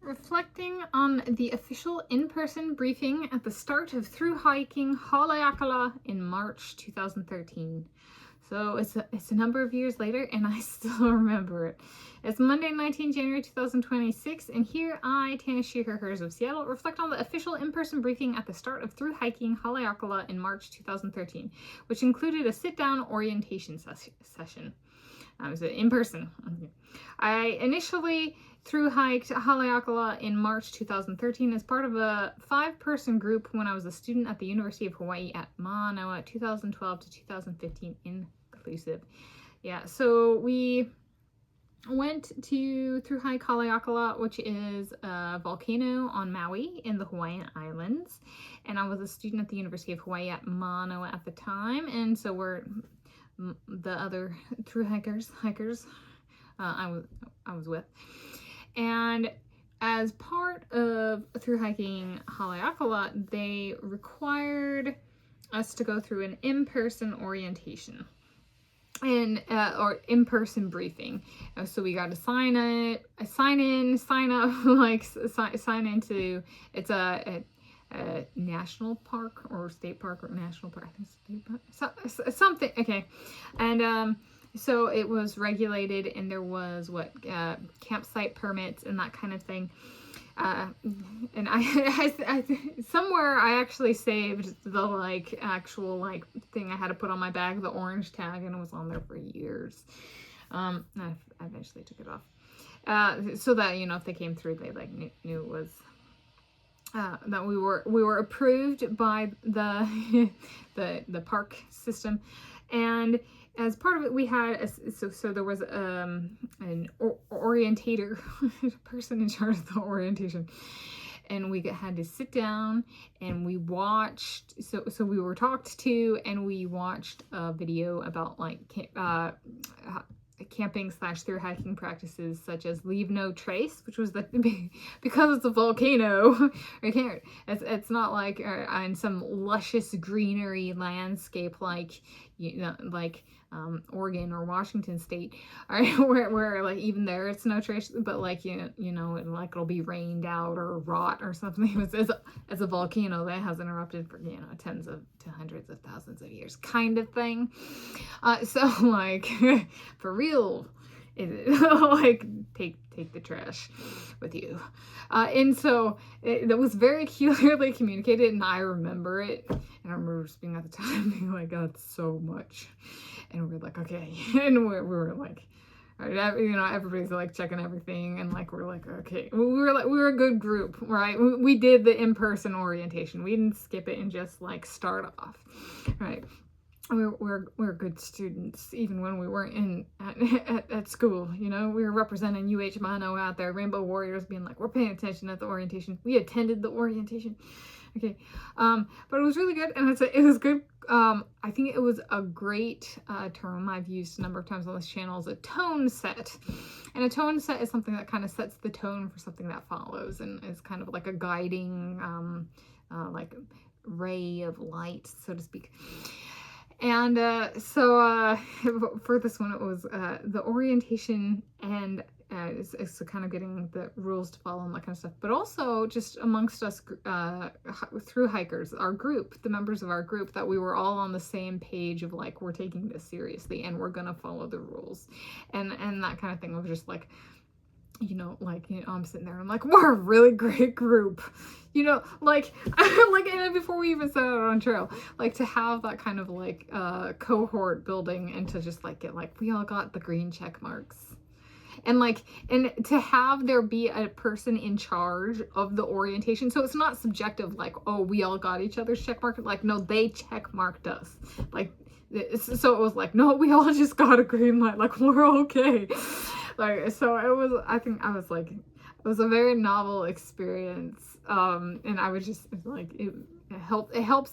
Reflecting on the official in-person briefing at the start of thru-hiking Haleakala in March 2013. So it's a number of years later and I still remember it. It's Monday, 19 January 2026, and here I, Tanis Coralee of Seattle, reflect on the official in-person briefing at the start of thru-hiking Haleakala in March 2013, which included a sit-down orientation session. I was in person. I initially thru-hiked Haleakala in March 2013 as part of a 5-person group when I was a student at the University of Hawai at Mānoa, 2012 to 2015 inclusive. Yeah, so we went to thru-hike Haleakala, which is a volcano on Maui in the Hawaiian Islands, and I was a student at the University of Hawaii at Mānoa at the time, and so we're the other thru-hikers I was with. And as part of thru-hiking Haleakala, they required us to go through an in-person orientation and or in-person briefing. So we got to sign into, it's a national park or state park or national park, I think state park, something, okay. And so it was regulated, and there was campsite permits and that kind of thing. And I somewhere I actually saved the actual thing I had to put on my bag, the orange tag, and it was on there for years. I eventually took it off, so that if they came through, they knew it was that we were approved by the the park system. And as part of it, we had so there was an orientator, person in charge of the orientation, and we had to sit down and we watched. So we were talked to, and we watched a video about camping / thru-hiking practices such as leave no trace, which was because it's a volcano. It's not like in some luscious greenery landscape like Oregon or Washington State, where even there it's no trace, but it'll be rained out or rot or something. It's a volcano that has interrupted for tens to hundreds of thousands of years, kind of thing. So for real, take the trash with you. And so that was very clearly communicated, and I remember it. And I remember just being at the time being like, oh, it's so much. And we were like, okay. And we were like, everybody's checking everything, and we're like, okay. We were a good group, right? We did the in-person orientation. We didn't skip it and just start off, right? We're good students, even when we weren't at school. We were representing Mānoa out there, Rainbow Warriors, being like, we're paying attention at the orientation. We attended the orientation, okay. But it was really good, and it was good. I think it was a great term I've used a number of times on this channel, is a tone set. And a tone set is something that kind of sets the tone for something that follows, and is kind of like a guiding ray of light, so to speak. And so for this one, it was the orientation, and it's kind of getting the rules to follow and that kind of stuff, but also just amongst us thru-hikers, our group, the members of our group, that we were all on the same page of we're taking this seriously and we're gonna follow the rules, and that kind of thing was just I'm sitting there and I'm like, we're a really great group, and before we even set out on trail, to have that kind of cohort building, and to just get we all got the green check marks, and to have there be a person in charge of the orientation, so it's not subjective, oh, we all got each other's check mark, no, they check marked us, so it was no, we all just got a green light, we're okay. So it was, I think I was it was a very novel experience, and I was just it helps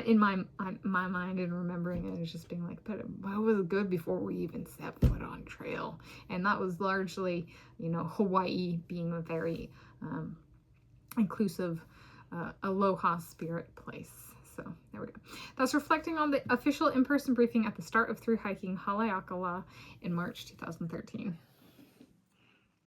in my mind and remembering it, is just being but it was good before we even set foot on trail. And that was largely Hawaii being a very inclusive, aloha spirit place. So there we go. That's reflecting on the official in-person briefing at the start of thru-hiking Haleakala in March 2013.